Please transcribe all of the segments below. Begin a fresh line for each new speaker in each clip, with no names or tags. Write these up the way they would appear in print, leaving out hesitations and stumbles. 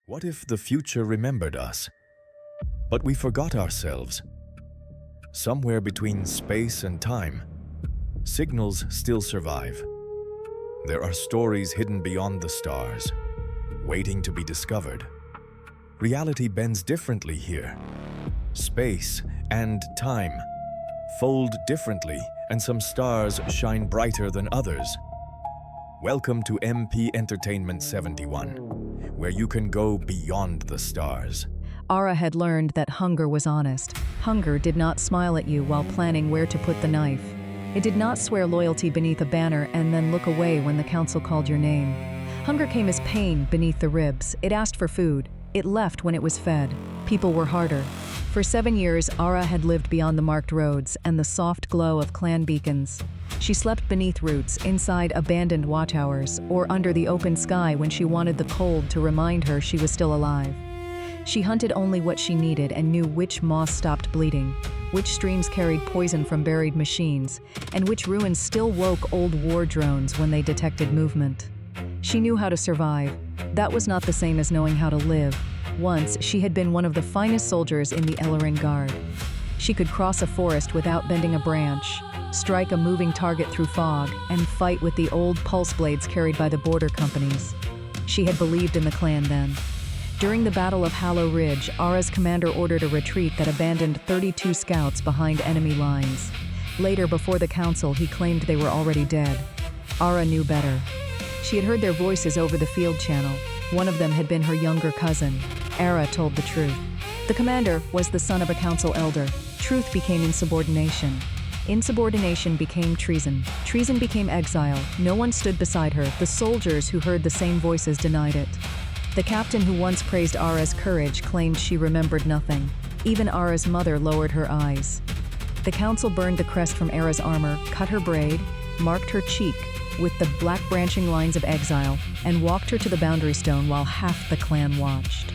What if the future remembered us, but we forgot ourselves? Somewhere between space and time, signals still survive. There are stories hidden beyond the stars, waiting to be discovered. Reality bends differently here. Space and time fold differently, and some stars shine brighter than others. Welcome to MPENT71, where you can go beyond the stars.
ARA had learned that hunger was honest. Hunger did not smile at you while planning where to put the knife. It did not swear loyalty beneath a banner and then look away when the council called your name. Hunger came as pain beneath the ribs. It asked for food. It left when it was fed. People were harder. For 7 years, ARA had lived beyond the marked roads and the soft glow of clan beacons. She slept beneath roots, inside abandoned watchtowers, or under the open sky when she wanted the cold to remind her she was still alive. She hunted only what she needed and knew which moss stopped bleeding, which streams carried poison from buried machines, and which ruins still woke old war drones when they detected movement. She knew how to survive. That was not the same as knowing how to live. Once, she had been one of the finest soldiers in the Elarin Guard. She could cross a forest without bending a branch, strike a moving target through fog, and fight with the old pulse blades carried by the border companies. She had believed in the clan then. During the Battle of Hollow Ridge, ARA's commander ordered a retreat that abandoned 32 scouts behind enemy lines. Later, before the council, he claimed they were already dead. ARA knew better. She had heard their voices over the field channel. One of them had been her younger cousin. ARA told the truth. The commander was the son of a council elder. Truth became insubordination. Insubordination became treason. Treason became exile. No one stood beside her. The soldiers who heard the same voices denied it. The captain who once praised ARA's courage claimed she remembered nothing. Even ARA's mother lowered her eyes. The council burned the crest from ARA's armor, cut her braid, marked her cheek with the black branching lines of exile, and walked her to the boundary stone while half the clan watched.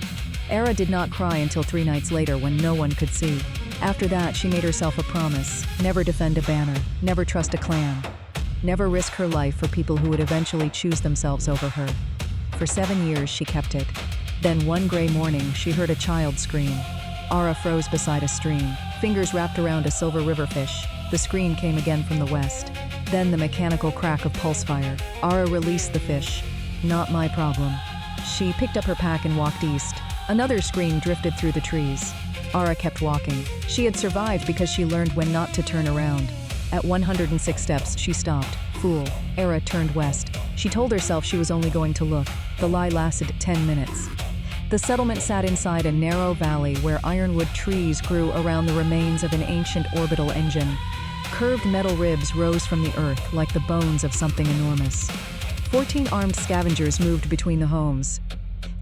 ARA did not cry until 3 nights later when no one could see. After that, she made herself a promise: never defend a banner, never trust a clan, never risk her life for people who would eventually choose themselves over her. For 7 years, she kept it. Then one gray morning, she heard a child scream. ARA froze beside a stream, fingers wrapped around a silver riverfish. The scream came again from the west. Then the mechanical crack of pulse fire. ARA released the fish. Not my problem. She picked up her pack and walked east. Another scream drifted through the trees. ARA kept walking. She had survived because she learned when not to turn around. At 106 steps, she stopped. Fool. ARA turned west. She told herself she was only going to look. The lie lasted 10 minutes. The settlement sat inside a narrow valley where ironwood trees grew around the remains of an ancient orbital engine. Curved metal ribs rose from the earth like the bones of something enormous. 14 armed scavengers moved between the homes.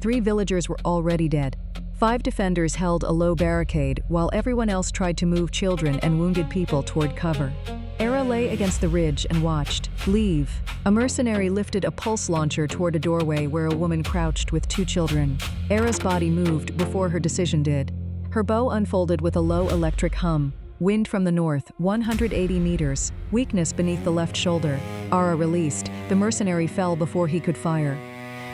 3 villagers were already dead. 5 defenders held a low barricade, while everyone else tried to move children and wounded people toward cover. ARA lay against the ridge and watched. Leave. A mercenary lifted a pulse launcher toward a doorway where a woman crouched with 2 children. ARA's body moved before her decision did. Her bow unfolded with a low electric hum. Wind from the north, 180 meters. Weakness beneath the left shoulder. ARA released. The mercenary fell before he could fire.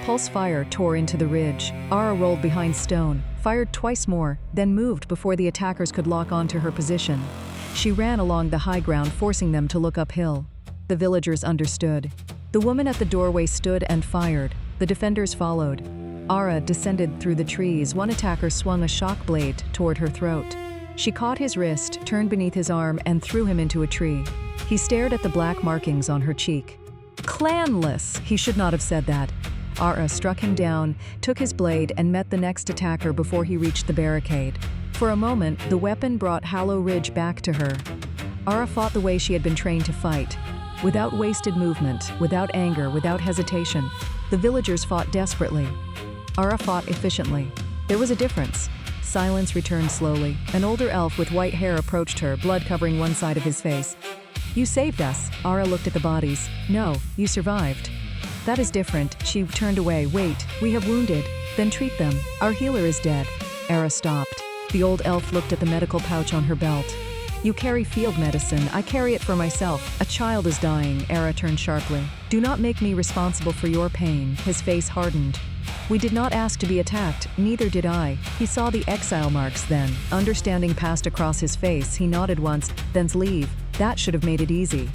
Pulse fire tore into the ridge. ARA rolled behind stone, fired twice more, then moved before the attackers could lock onto her position. She ran along the high ground, forcing them to look uphill. The villagers understood. The woman at the doorway stood and fired. The defenders followed. ARA descended through the trees. One attacker swung a shock blade toward her throat. She caught his wrist, turned beneath his arm, and threw him into a tree. He stared at the black markings on her cheek. Clanless! He should not have said that. ARA struck him down, took his blade, and met the next attacker before he reached the barricade. For a moment, the weapon brought Hollow Ridge back to her. ARA fought the way she had been trained to fight. Without wasted movement, without anger, without hesitation. The villagers fought desperately. ARA fought efficiently. There was a difference. Silence returned slowly. An older elf with white hair approached her, blood covering one side of his face. You saved us. ARA looked at the bodies. No, you survived. That is different. She turned away. Wait, we have wounded. Then treat them. Our healer is dead. ARA stopped. The old elf looked at the medical pouch on her belt. You carry field medicine. I carry it for myself. A child is dying. ARA turned sharply. Do not make me responsible for your pain. His face hardened. We did not ask to be attacked, neither did I. He saw the exile marks then. Understanding passed across his face. He nodded once, then leave. That should have made it easy.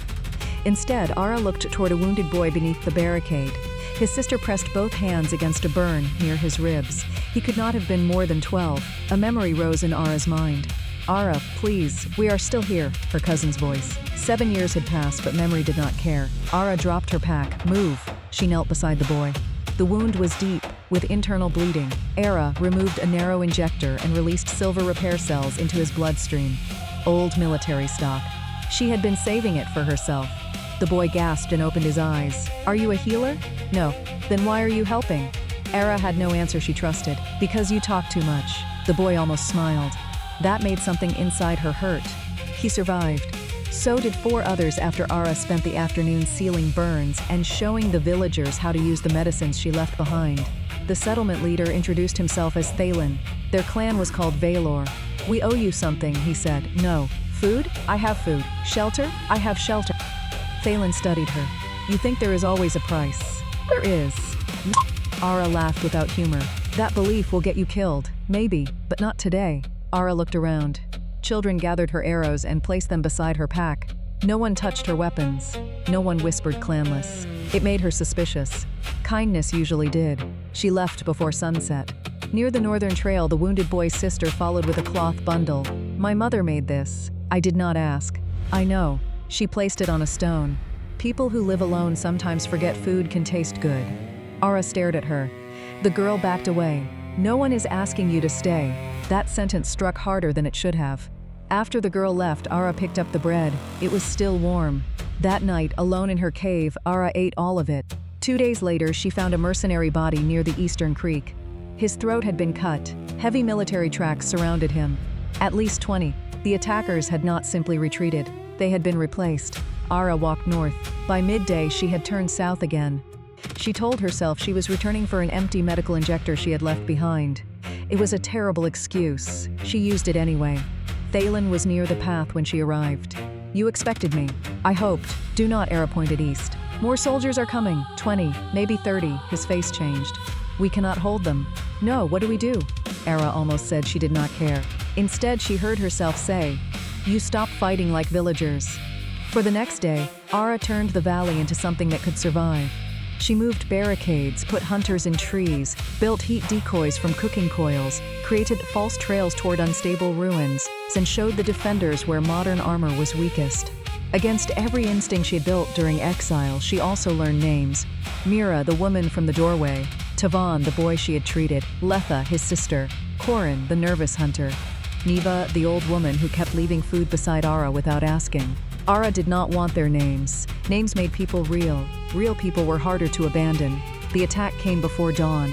Instead, ARA looked toward a wounded boy beneath the barricade. His sister pressed both hands against a burn near his ribs. He could not have been more than 12. A memory rose in ARA's mind. "ARA, please, we are still here," her cousin's voice. 7 years had passed, but memory did not care. ARA dropped her pack. "Move." She knelt beside the boy. The wound was deep, with internal bleeding. ARA removed a narrow injector and released silver repair cells into his bloodstream. Old military stock. She had been saving it for herself. The boy gasped and opened his eyes. "Are you a healer?" "No." "Then why are you helping?" ARA had no answer she trusted. "Because you talk too much." The boy almost smiled. That made something inside her hurt. He survived. So did 4 others after ARA spent the afternoon sealing burns and showing the villagers how to use the medicines she left behind. The settlement leader introduced himself as Thalen. Their clan was called Valor. "We owe you something," he said. "No." "Food? I have food." "Shelter? I have shelter." Thalen studied her. "You think there is always a price." "There is." ARA laughed without humor. "That belief will get you killed. Maybe, but not today." ARA looked around. Children gathered her arrows and placed them beside her pack. No one touched her weapons. No one whispered clanless. It made her suspicious. Kindness usually did. She left before sunset. Near the northern trail, the wounded boy's sister followed with a cloth bundle. "My mother made this. I did not ask." "I know." She placed it on a stone. "People who live alone sometimes forget food can taste good." ARA stared at her. The girl backed away. "No one is asking you to stay." That sentence struck harder than it should have. After the girl left, ARA picked up the bread. It was still warm. That night, alone in her cave, ARA ate all of it. 2 days later, she found a mercenary body near the eastern creek. His throat had been cut. Heavy military tracks surrounded him. At least 20. The attackers had not simply retreated. They had been replaced. ARA walked north. By midday, she had turned south again. She told herself she was returning for an empty medical injector she had left behind. It was a terrible excuse. She used it anyway. Thalen was near the path when she arrived. "You expected me." "I hoped." "Do not." ARA pointed east. "More soldiers are coming." 20, maybe 30. His face changed. "We cannot hold them." "No, what do we do?" ARA almost said she did not care. Instead, she heard herself say, "You stop fighting like villagers." For the next day, ARA turned the valley into something that could survive. She moved barricades, put hunters in trees, built heat decoys from cooking coils, created false trails toward unstable ruins, and showed the defenders where modern armor was weakest. Against every instinct she had built during exile, she also learned names. Mira, the woman from the doorway. Tavan, the boy she had treated. Letha, his sister. Corin, the nervous hunter. Neva, the old woman who kept leaving food beside ARA without asking. ARA did not want their names. Names made people real. Real people were harder to abandon. The attack came before dawn.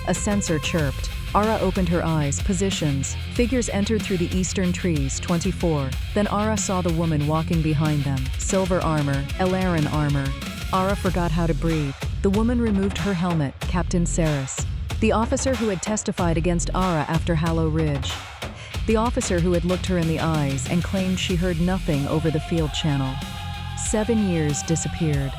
A sensor chirped. ARA opened her eyes. Positions. Figures entered through the eastern trees. 24. Then ARA saw the woman walking behind them. Silver armor. Elarin armor. ARA forgot how to breathe. The woman removed her helmet. Captain Saris. The officer who had testified against ARA after Hallow Ridge. The officer who had looked her in the eyes and claimed she heard nothing over the field channel. 7 years disappeared.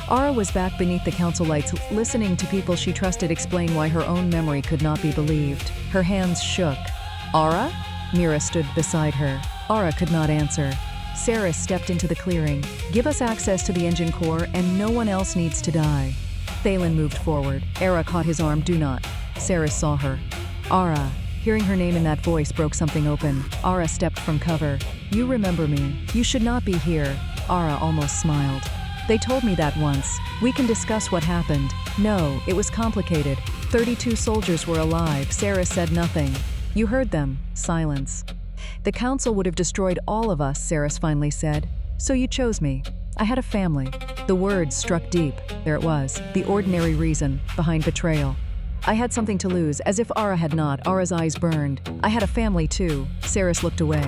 ARA was back beneath the council lights, listening to people she trusted explain why her own memory could not be believed. Her hands shook. "ARA?" Mira stood beside her. ARA could not answer. Saris stepped into the clearing. "Give us access to the engine core, and no one else needs to die." Thalen moved forward. ARA caught his arm. "Do not." Saris saw her. "ARA." Hearing her name in that voice broke something open. ARA stepped from cover. "You remember me. You should not be here." ARA almost smiled. "They told me that once. We can discuss what happened." "No, it was complicated. 32 soldiers were alive." Saris said nothing. "You heard them." Silence. "The council would have destroyed all of us," Saris finally said. "So you chose me. I had a family." The words struck deep. There it was, the ordinary reason behind betrayal. "I had something to lose," as if ARA had not. ARA's eyes burned. "I had a family too." Saris looked away.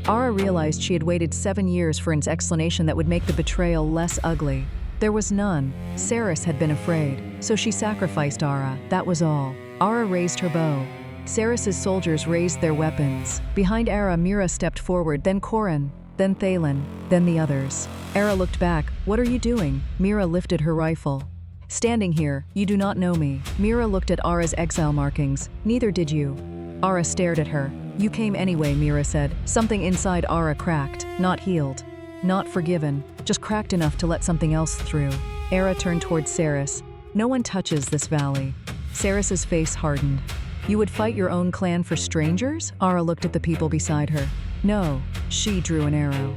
ARA realized she had waited 7 years for an explanation that would make the betrayal less ugly. There was none. Saris had been afraid, so she sacrificed ARA. That was all. ARA raised her bow. Saris's soldiers raised their weapons. Behind ARA, Mira stepped forward, then Corin, then Thalen, then the others. ARA looked back. "What are you doing?" Mira lifted her rifle. Standing here, you do not know me. Mira looked at Ara's exile markings. Neither did you. Ara stared at her. You came anyway, Mira said. Something inside Ara cracked, not healed. Not forgiven, just cracked enough to let something else through. Ara turned towards Saris. No one touches this valley. Saris's face hardened. You would fight your own clan for strangers? Ara looked at the people beside her. No, she drew an arrow.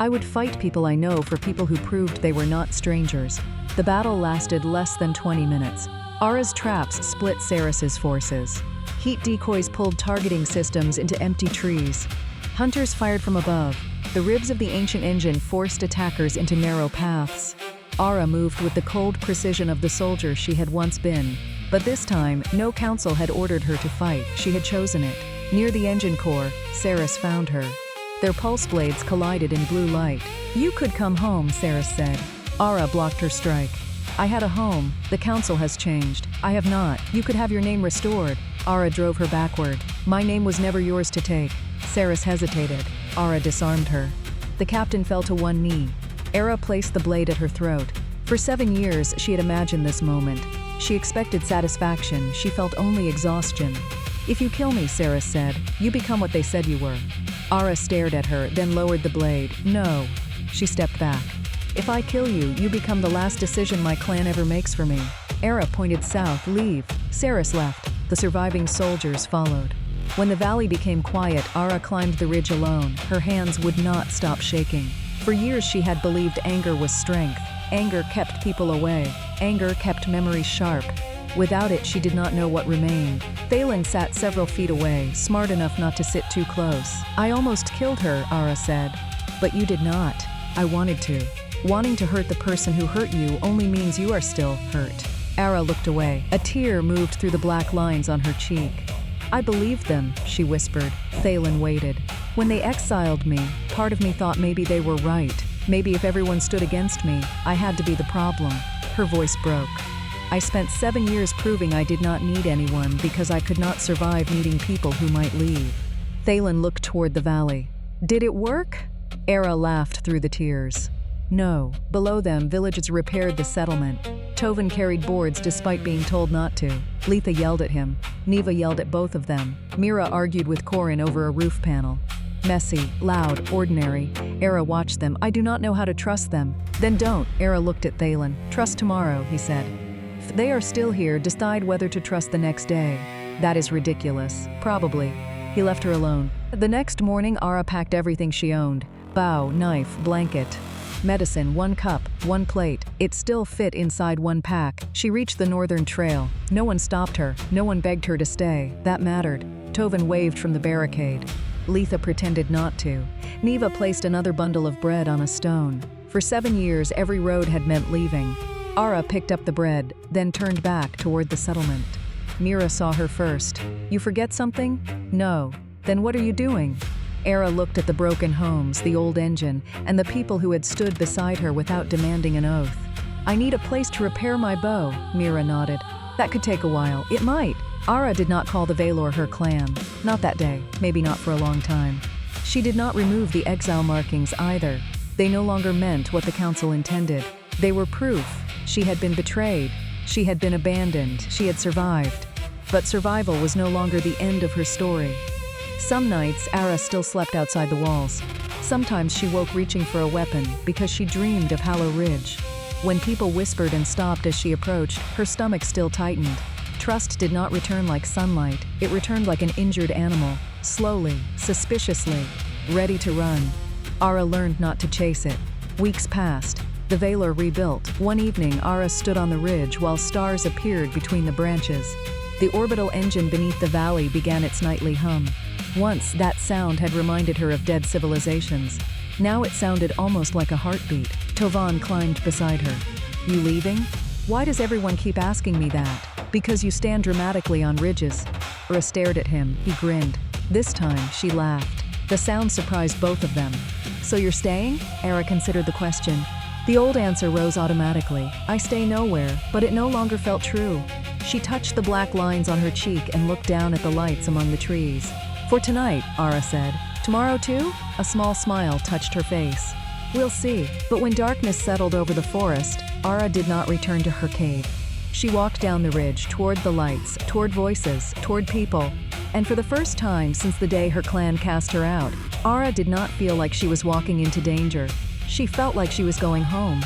I would fight people I know for people who proved they were not strangers. The battle lasted less than 20 minutes. Ara's traps split Saris's forces. Heat decoys pulled targeting systems into empty trees. Hunters fired from above. The ribs of the ancient engine forced attackers into narrow paths. Ara moved with the cold precision of the soldier she had once been. But this time, no council had ordered her to fight. She had chosen it. Near the engine core, Saris found her. Their pulse blades collided in blue light. You could come home, Saris said. Ara blocked her strike. I had a home. The council has changed. I have not. You could have your name restored. Ara drove her backward. My name was never yours to take. Saris hesitated. Ara disarmed her. The captain fell to one knee. Ara placed the blade at her throat. For 7 years, she had imagined this moment. She expected satisfaction. She felt only exhaustion. If you kill me, Saris said, you become what they said you were. Ara stared at her, then lowered the blade. No. She stepped back. If I kill you, you become the last decision my clan ever makes for me. Ara pointed south. Leave. Saris left. The surviving soldiers followed. When the valley became quiet, Ara climbed the ridge alone. Her hands would not stop shaking. For years she had believed anger was strength. Anger kept people away. Anger kept memories sharp. Without it, she did not know what remained. Thalen sat several feet away, smart enough not to sit too close. I almost killed her, Ara said. But you did not. I wanted to. Wanting to hurt the person who hurt you only means you are still hurt. Ara looked away. A tear moved through the black lines on her cheek. I believed them, she whispered. Thalen waited. When they exiled me, part of me thought maybe they were right. Maybe if everyone stood against me, I had to be the problem. Her voice broke. I spent 7 years proving I did not need anyone because I could not survive needing people who might leave. Thalen looked toward the valley. Did it work? Ara laughed through the tears. No. Below them, villages repaired the settlement. Tovan carried boards despite being told not to. Letha yelled at him. Neva yelled at both of them. Mira argued with Corin over a roof panel. Messy, loud, ordinary. Ara watched them. I do not know how to trust them. Then don't. Ara looked at Thalen. Trust tomorrow, he said. If they are still here, decide whether to trust the next day. That is ridiculous. Probably. He left her alone. The next morning, Ara packed everything she owned. Bow, knife, blanket. Medicine, 1 cup, 1 plate. It still fit inside 1 pack. She reached the northern trail. No one stopped her. No one begged her to stay. That mattered. Tovan waved from the barricade. Letha pretended not to. Neva placed another bundle of bread on a stone. For 7 years, every road had meant leaving. Ara picked up the bread, then turned back toward the settlement. Mira saw her first. You forget something? No. Then what are you doing? Ara looked at the broken homes, the old engine, and the people who had stood beside her without demanding an oath. I need a place to repair my bow, Mira nodded. That could take a while. It might. Ara did not call the Valor her clan. Not that day, maybe not for a long time. She did not remove the exile markings either. They no longer meant what the council intended. They were proof. She had been betrayed. She had been abandoned. She had survived. But survival was no longer the end of her story. Some nights, Ara still slept outside the walls. Sometimes she woke reaching for a weapon because she dreamed of Hollow Ridge. When people whispered and stopped as she approached, her stomach still tightened. Trust did not return like sunlight. It returned like an injured animal, slowly, suspiciously, ready to run. Ara learned not to chase it. Weeks passed. The Valor rebuilt. One evening, Ara stood on the ridge while stars appeared between the branches. The orbital engine beneath the valley began its nightly hum. Once, that sound had reminded her of dead civilizations. Now it sounded almost like a heartbeat. Tovan climbed beside her. You leaving? Why does everyone keep asking me that? Because you stand dramatically on ridges. Ara stared at him. He grinned. This time, she laughed. The sound surprised both of them. So you're staying? Ara considered the question. The old answer rose automatically. I stay nowhere, but it no longer felt true. She touched the black lines on her cheek and looked down at the lights among the trees. For tonight, Ara said. Tomorrow too? A small smile touched her face. We'll see. But when darkness settled over the forest, ARA did not return to her cave. She walked down the ridge toward the lights, toward voices, toward people. And for the first time since the day her clan cast her out, ARA did not feel like she was walking into danger. She felt like she was going home.